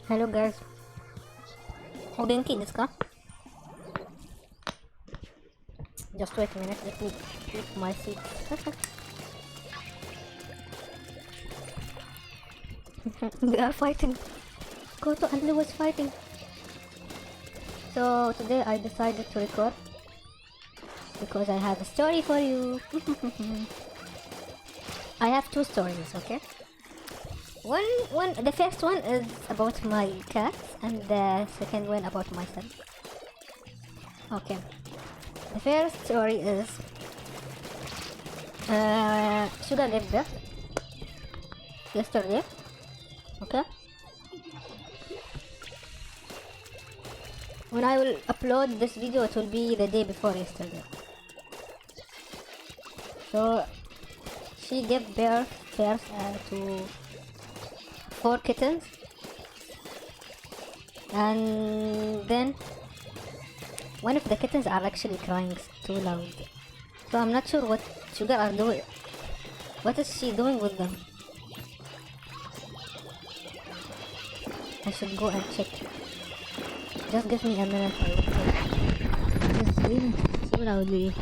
Hello guys. お元気ですか? Just wait a minute, let me keep my seat. They are fighting. Koto and Lou was fighting. So today I decided to record because I have a story for you. I have two stories, okay? The first one is about my cat, and the second one about myself. Okay. The first story is Sugar gave birth yesterday. Okay. When I will upload this video, it will be the day before yesterday. So she gave birth first to 4 kittens, and then one of the kittens are actually crying too loud. So I'm not sure what Sugar are doing. What is she doing with them? I should go and check. Just give me a minute. I will check. She's screaming so loudly.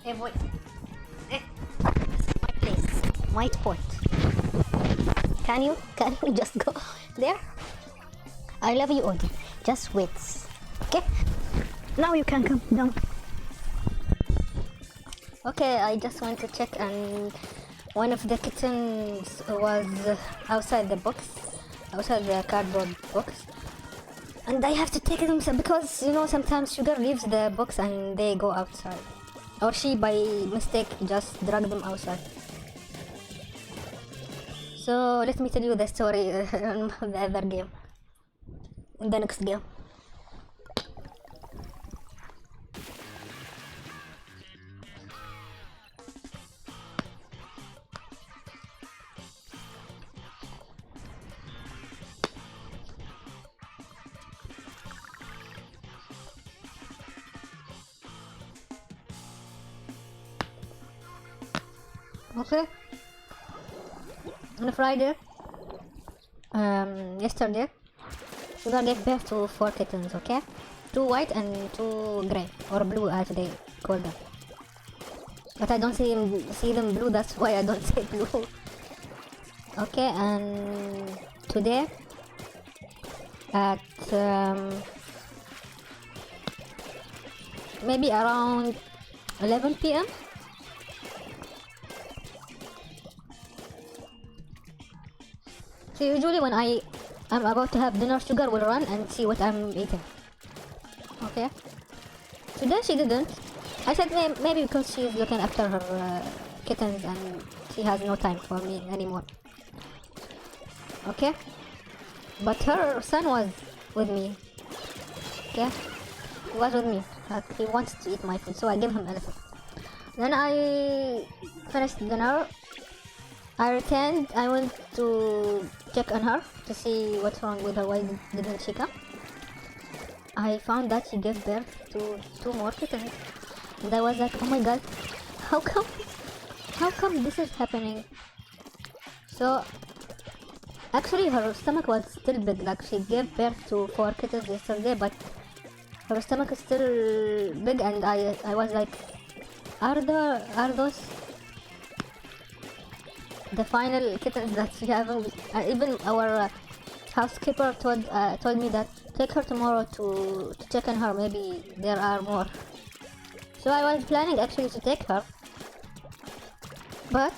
I'm worried. Hey boy, this is my place, my spot. Can you just go there? I love you, Odie. Just wait, okay? Now you can come down. Okay, I just want to check, and one of the kittens was outside the box, outside the cardboard box. And I have to take them because, you know, sometimes Sugar leaves the box and they go outside. Or she, by mistake, just dragged them outside. So let me tell you the story in the other game. In the next game. Okay. On Friday, yesterday, Sugar gave birth to 4 kittens, okay? 2 white and 2 grey, or blue as they call them. But I don't see them blue, that's why I don't say blue. Okay, and today, at maybe around 11 p.m. So usually when I'm about to have dinner, Sugar will run and see what I'm eating. Okay. Today she didn't. I said maybe because she's looking after her kittens and she has no time for me anymore. Okay. But her son was with me. Okay. He was with me. He wants to eat my food, so I gave him a little. Then I finished dinner. I returned. I went to check on her to see what's wrong with her. Why didn't she come? I found that she gave birth to 2 more kittens. And I was like, oh my god, how come this is happening? So actually her stomach was still big. Like, she gave birth to 4 kittens yesterday, but her stomach is still big, and I was like, are those the final kittens that she haven't? Even our housekeeper told me that take her tomorrow to check on her. Maybe there are more. So I was planning actually to take her, but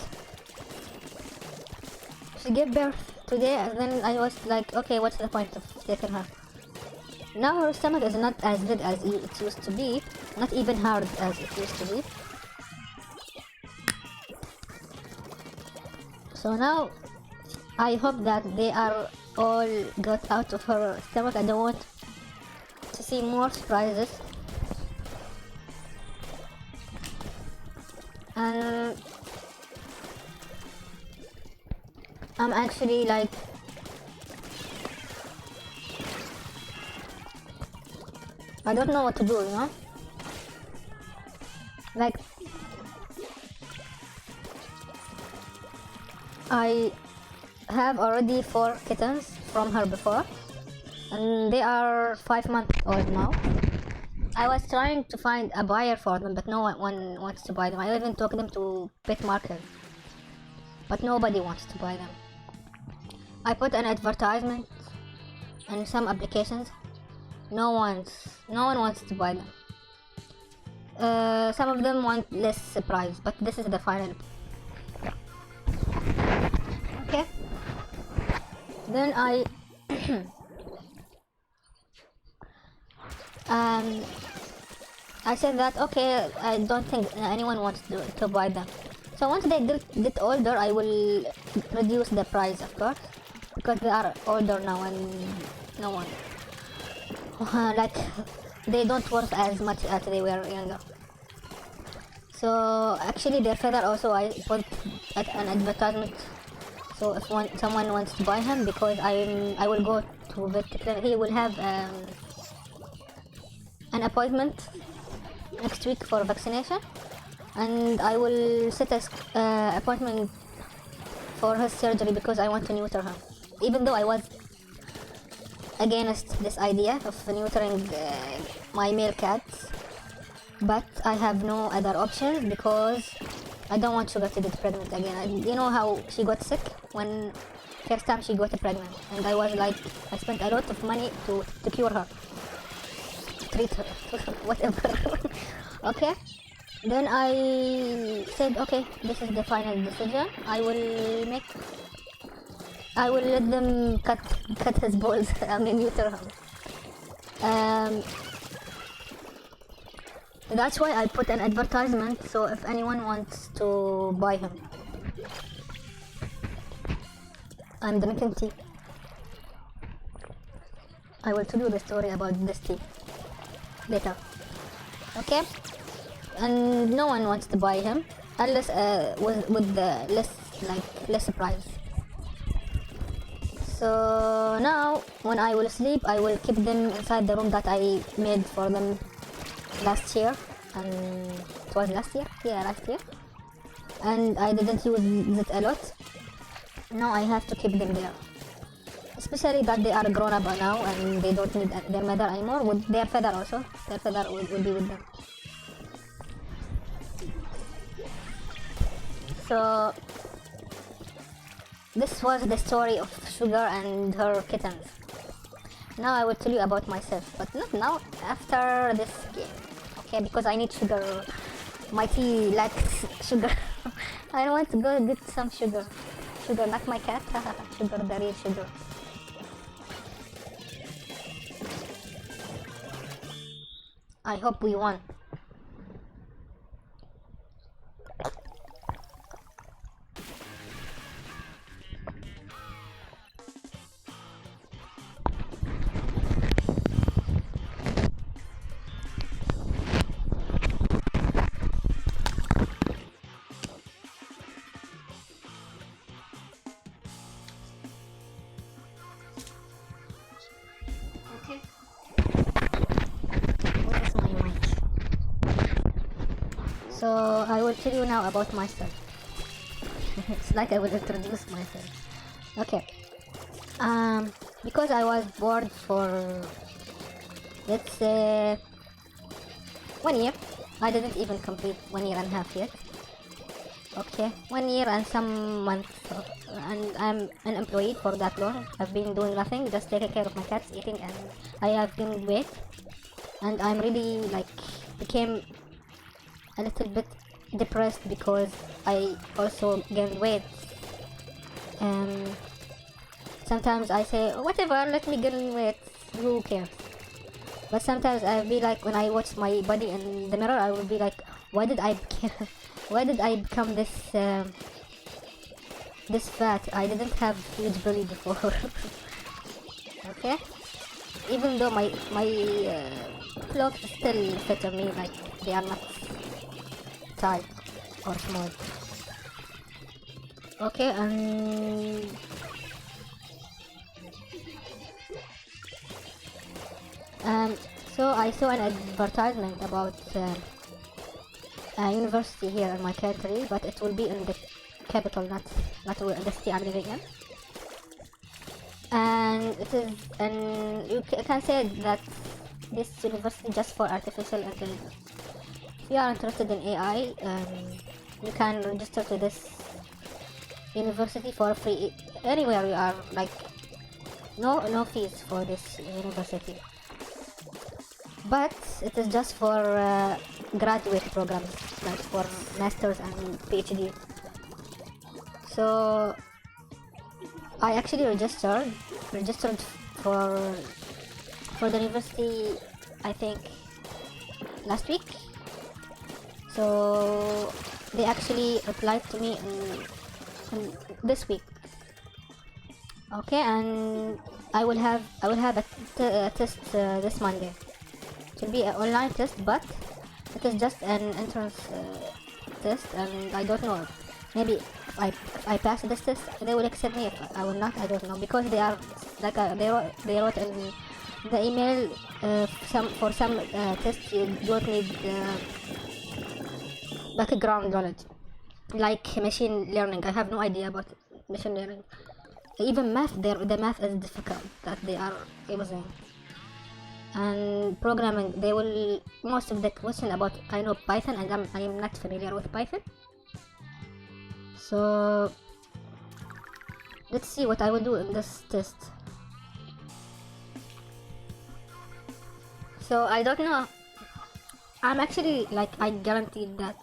she gave birth today, and then I was like, okay, what's the point of taking her? Now her stomach is not as big as it used to be, not even hard as it used to be. So now I hope that they are all got out of her stomach. I don't want to see more surprises. And I'm actually like I don't know what to do, you know? Like I have already 4 kittens from her before, and they are 5 months old now. I was trying to find a buyer for them, but no one wants to buy them. I even took them to pet market, but nobody wants to buy them. I put an advertisement in some applications. No one wants to buy them. Some of them want less price, but this is the final. Okay. Then I I said that okay, I don't think anyone wants to buy them. So once they get older, I will reduce the price, of course, because they are older now and no one like they don't worth as much as they were younger. So actually their feather also I put at an advertisement. So if someone wants to buy him, because I will go to vet, he will have an appointment next week for vaccination, and I will set a appointment for his surgery because I want to neuter him. Even though I was against this idea of neutering my male cats, but I have no other option because I don't want Sugar to get pregnant again. You know how she got sick when first time she got pregnant, and I was like, I spent a lot of money to cure her, treat her, whatever. Okay, then I said, okay, this is the final decision. I will let them cut his balls. I mean, neuter him. That's why I put an advertisement, so if anyone wants to buy him. I'm drinking tea. I will tell you the story about this tea later. Okay? And no one wants to buy him unless with the less price. So now when I will sleep, I will keep them inside the room that I made for them last year, and it was last year? Yeah, last year. And I didn't use it a lot. Now I have to keep them there. Especially that they are grown up now and they don't need their mother anymore. With their feather also. Their feather will be with them. So this was the story of Sugar and her kittens. Now I will tell you about myself, but not now, after this game. Okay, because I need sugar. My tea lacks sugar. I want to go get some sugar. Sugar, not my cat. Sugar, the real sugar. I hope we won. Okay. Where is my mic? So I will tell you now about myself. It's like I will introduce myself. Okay. Because I was bored for, let's say, 1 year. I didn't even complete 1 year and a half yet. Okay, 1 year and some months, and I'm an employee for that long. I've been doing nothing, just taking care of my cats, eating, and I have gained weight. And I'm really became a little bit depressed because I also gained weight. Sometimes I say, whatever, let me gain weight, who cares? But sometimes I'll be like, when I watch my body in the mirror, I will be like, why did I why did I become this fat? I didn't have huge belly before. Okay, even though my clothes still fit on me, like they are not tight or small. Okay, so I saw an advertisement about a university here in my country, but it will be in the capital, not the city I'm living in. And it is, and you can say that this university just for artificial intelligence. If you are interested in AI, you can register to this university for free anywhere you are, like no fees for this university, but it is just for graduate programs, like for masters and PhD. So I actually registered for the university, I think last week. So they actually replied to me in this week. Okay, and I will have a test this Monday. It will be an online test, but it is just an entrance test, and I don't know. Maybe if I pass this test, they will accept me. If I will not, I don't know, because they are like they wrote in the email, for some tests you don't need background knowledge, like machine learning. I have no idea about machine learning. Even math, the math is difficult that they are using. And programming, they will, most of the question about, I know Python, and I am not familiar with Python. So let's see what I will do in this test. So I don't know. I'm actually like, I guaranteed that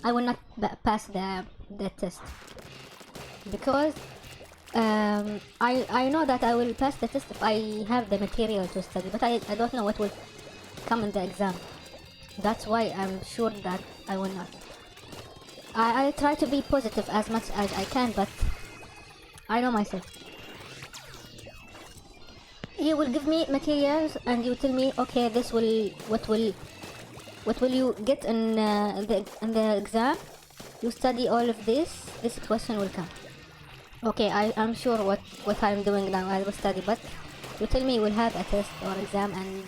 I will not pass the test, because I know that I will pass the test if I have the material to study, but I don't know what will come in the exam. That's why I'm sure that I will not. I try to be positive as much as I can, but I know myself. You will give me materials and you tell me, okay, this will what will you get in the exam. You study all of this question will come. Okay, I'm sure what I'm doing now. I will study, but you tell me you will have a test or exam, and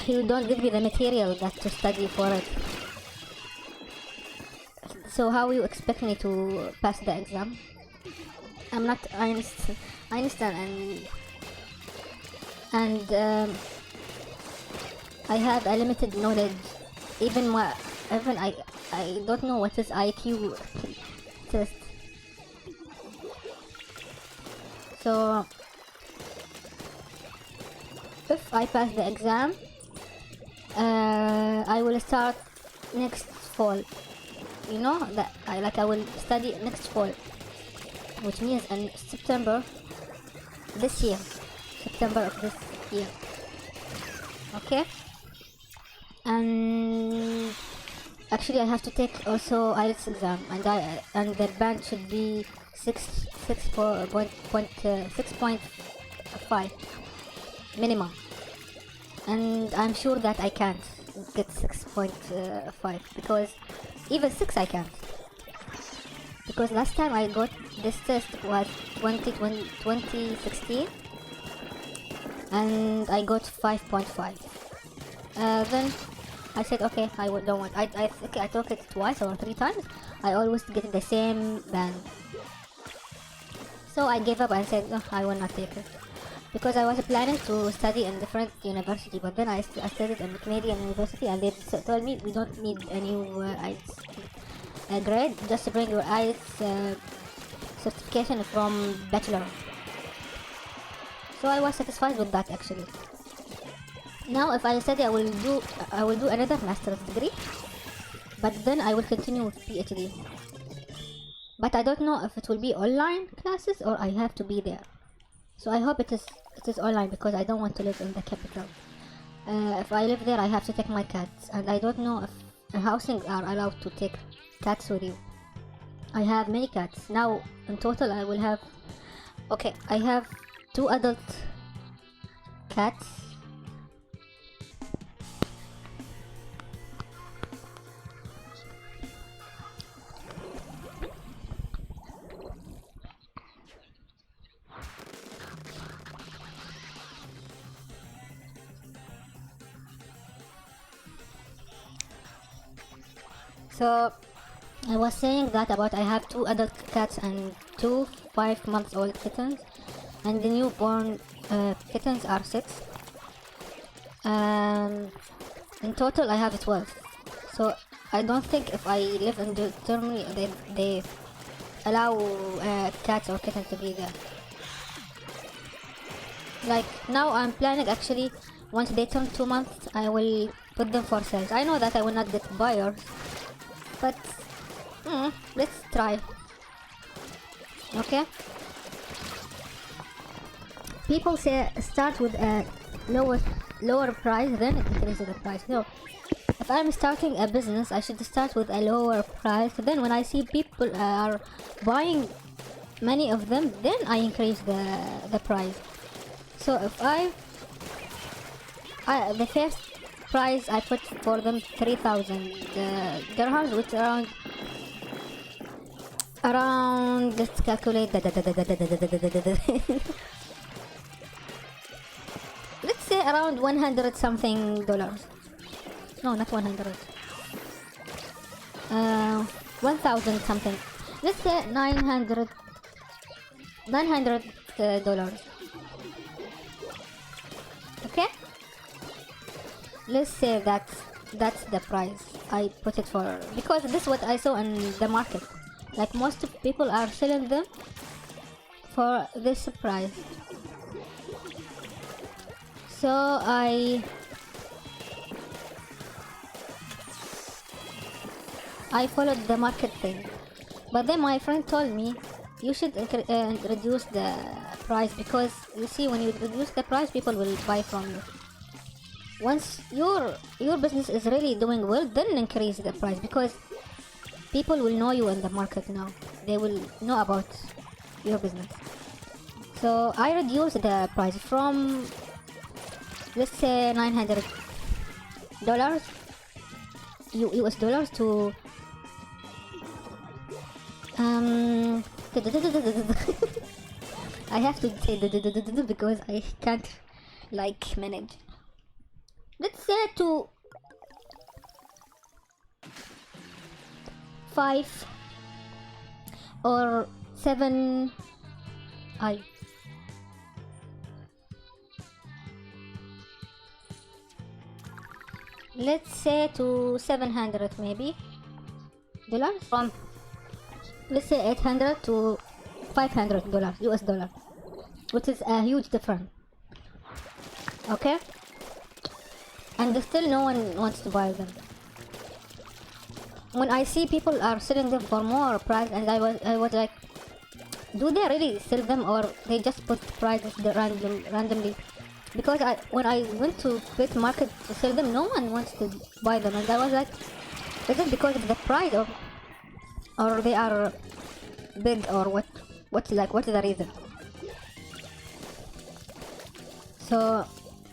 you don't give me the material that to study for it. So how you expect me to pass the exam? I'm not. I understand, and I have a limited knowledge. Even I don't know what is IQ test. So if I pass the exam, I will start next fall. You know that I will study next fall, which means in September of this year. Okay, and actually I have to take also IELTS exam, and the band should be 6.5 minimum, and I'm sure that I can't get 6.5, because even 6 I can't, because last time I got this test was 2016, and I got 5.5. Then I said, okay, don't want. I think I took it twice or 3 times. I always get the same band. So I gave up and said, no, I will not take it, because I was planning to study in different university. But then I studied in the Canadian university, and they told me we don't need a new grade. Just bring your IELTS certification from bachelor. So I was satisfied with that actually. Now if I study, I will do another master's degree, but then I will continue with PhD. But I don't know if it will be online classes or I have to be there. So I hope it is online because I don't want to live in the capital. If I live there, I have to take my cats, and I don't know if housing are allowed to take cats with you. I have many cats now. In total, I will have. Okay, I have 2 adult cats. So I was saying that about I have 2 adult cats and 2 5-month-old kittens, and the newborn kittens are 6. In total, I have 12. So I don't think if I live in Germany, they allow cats or kittens to be there. Like now, I'm planning actually. Once they turn 2 months, I will put them for sale. I know that I will not get buyers, but let's try. Okay. People say start with a lower price, then increase the price. No, if I'm starting a business, I should start with a lower price. Then when I see people are buying many of them, then I increase the price. So if the first price I put for them 3,000 dirhams, which around let's calculate let's say around 100 something dollars. No, not 100. 1,000 something. Let's say 900 dollars. Okay. Let's say that's the price I put it for, because this is what I saw in the market. Like most people are selling them for this price. So I followed the market thing, but then my friend told me you should reduce the price, because you see, when you reduce the price, people will buy from you. Once your business is really doing well, then increase the price, because people will know you in the market now. They will know about your business. So I reduced the price from, let's say, $900 US dollars to I have to say because I can't like manage. Let's say to 5 or 7. Let's say to 700 maybe dollars, from let's say 800 to $500 US dollar, which is a huge difference. Okay, and still no one wants to buy them. When I see people are selling them for more price, and I was like, do they really sell them, or they just put prices randomly? Because when I went to pet market to sell them, no one wants to buy them, and I was like, is it because of the price, or they are big, or what? What's the reason? So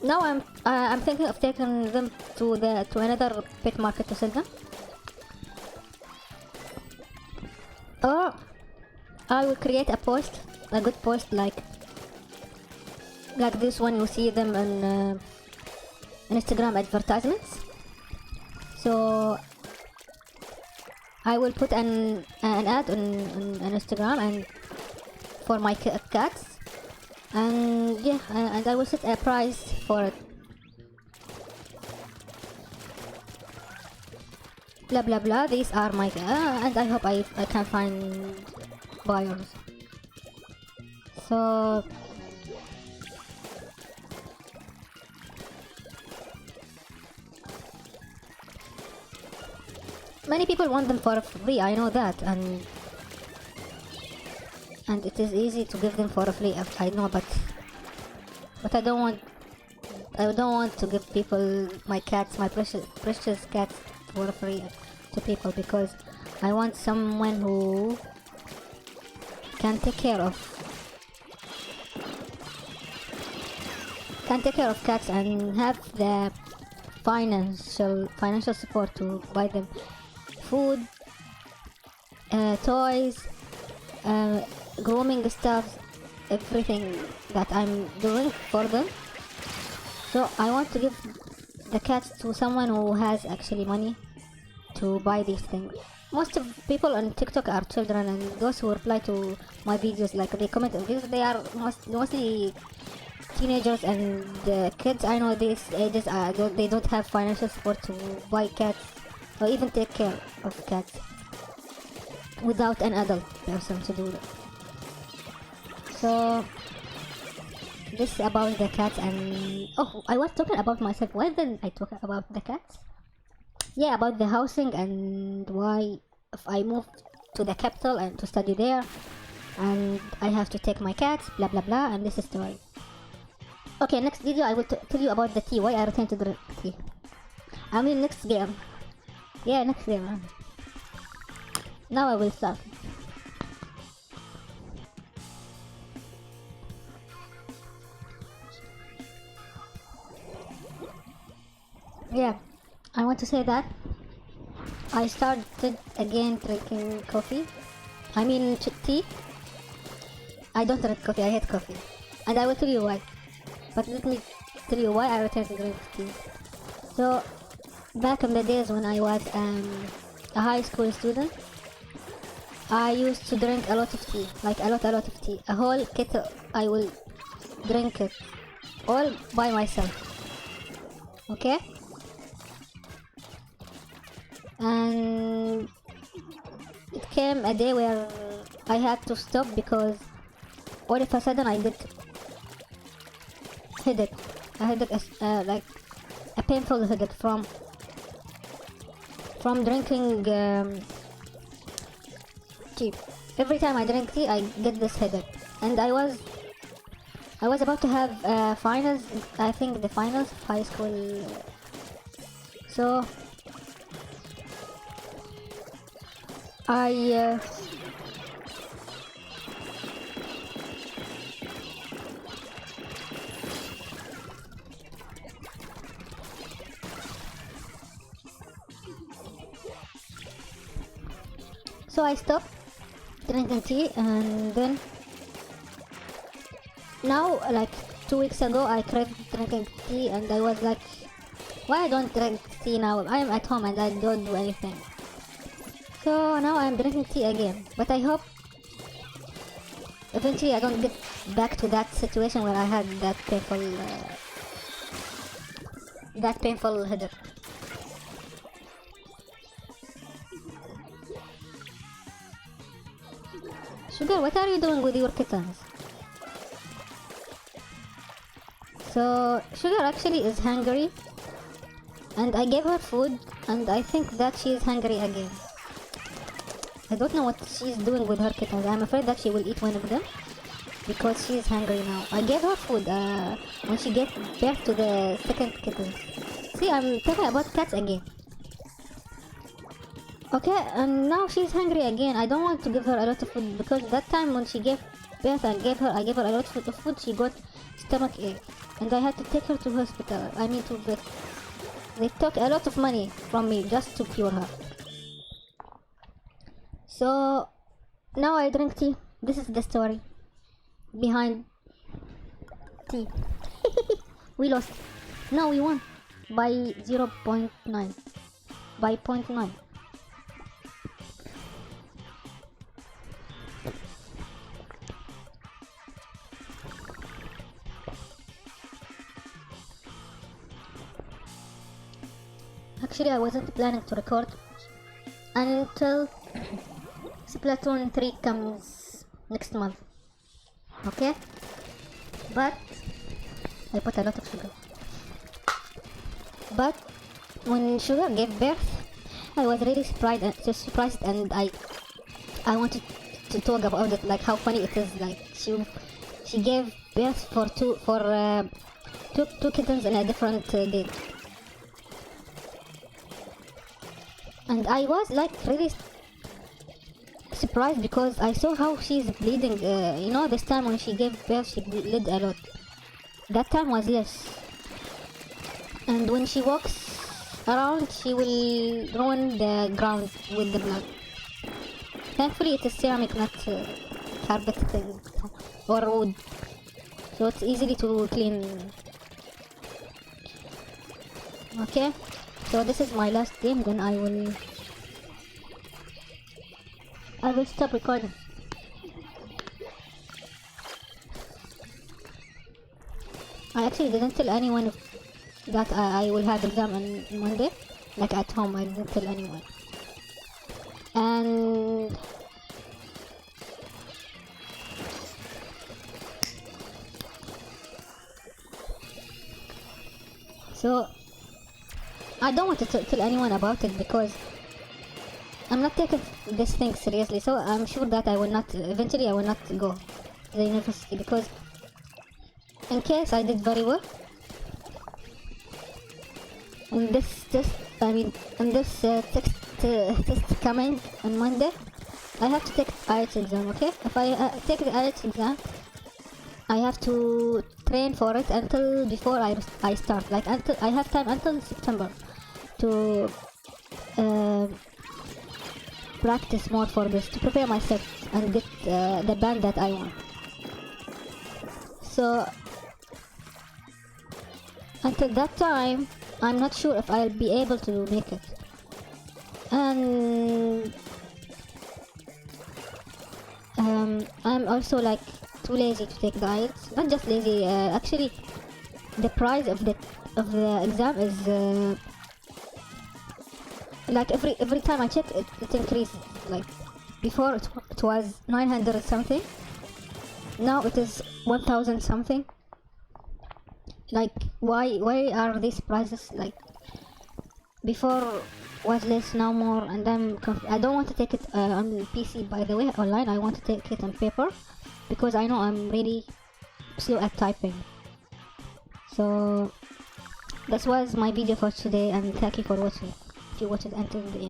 now I'm thinking of taking them to another pet market to sell them, or I will create a good post like this one. You see them on Instagram advertisements. So I will put an ad on Instagram and for my cats, and yeah, and I will set a price for it. Blah blah blah. These are my and I hope I can find buyers. So many people want them for free, I know that, and it is easy to give them for free, I know, but but I don't want to give people my cats, my precious cats for free to people, because I want someone who can take care of cats and have the financial support to buy them food, toys, grooming stuff, everything that I'm doing for them. So I want to give the cats to someone who has actually money to buy these things. Most of people on TikTok are children, and those who reply to my videos, like they comment on videos, they are mostly teenagers and kids. I know these ages they don't have financial support to buy cats or even take care of cats without an adult person to do that. So this is about the cats. And oh, I was talking about myself. Why didn't I talk about the cats? Yeah, about the housing and why if I move to the capital and to study there and I have to take my cats, blah blah blah, and this is story. Okay, next video I will tell you about the tea, why I return to drink tea. I mean next game. Yeah, next game. Now I will start. Yeah, I want to say that I started again drinking coffee. I mean tea. I don't drink coffee, I hate coffee. And I will tell you why. But let me tell you why I returned to drink tea. So, back in the days when I was a high school student, I used to drink a lot of tea. Like a lot of tea. A whole kettle, I will drink it. All by myself. Okay? And it came a day where I had to stop because all of a sudden I get headache. A headache, like a painful headache from drinking tea. Every time I drink tea, I get this headache. And I was about to have finals. I think the finals of high school. So I stopped drinking tea, and then now, like 2 weeks ago, I craved drinking tea, and I was like, why I don't drink tea now? I am at home and I don't do anything. So now I'm drinking tea again, but I hope eventually I don't get back to that situation where I had that painful headache. Sugar, what are you doing with your kittens? So Sugar actually is hungry, and I gave her food, and I think that she is hungry again. I don't know what she's doing with her kittens. I'm afraid that she will eat one of them because she is hungry now. I gave her food when she gave birth to the second kitten. See, I'm talking about cats again. Okay, and now she's hungry again. I don't want to give her a lot of food because that time when she gave birth, I gave her a lot of food. She got stomach ache, and I had to take her to hospital. I mean to vet. They took a lot of money from me just to cure her. So now I drink tea. This is the story behind tea. We lost. No, we won by 0.9. By 0.9. Actually, I wasn't planning to record until Splatoon 3 comes next month. Okay? But I put a lot of sugar. But when Sugar gave birth, I was really surprised, and I wanted to talk about it, like how funny it is. Like she gave birth for two kittens in a different date. And I was like really surprised because I saw how she's bleeding. You know, this time when she gave birth, she bled a lot. That time was less. And when she walks around, she will ruin the ground with the blood. Thankfully, it is ceramic, not carpet thing or wood, so it's easily to clean. Okay, so this is my last game. Then I will stop recording. I actually didn't tell anyone that I will have exam on Monday. Like at home, I didn't tell anyone. And so I don't want to tell anyone about it because I'm not taking this thing seriously. So I'm sure that I will not, eventually I will not go to the university, because in case I did very well in this test, test coming on Monday, I have to take IELTS exam, okay? If I take the IELTS exam, I have to train for it until before I start. Like until I have time until September to practice more for this, to prepare myself and get the band that I want. So until that time, I'm not sure if I'll be able to make it. And I'm also like too lazy to take the IELTS. Not just lazy, actually the price of the exam is like every time I check it increases. Like before it was 900 something, now it is 1000 something. Like why are these prices like before was less, now more? And I don't want to take it on PC, by the way, online. I want to take it on paper because I know I'm really slow at typing. So that was my video for today, and thank you for watching if you watched it until the end.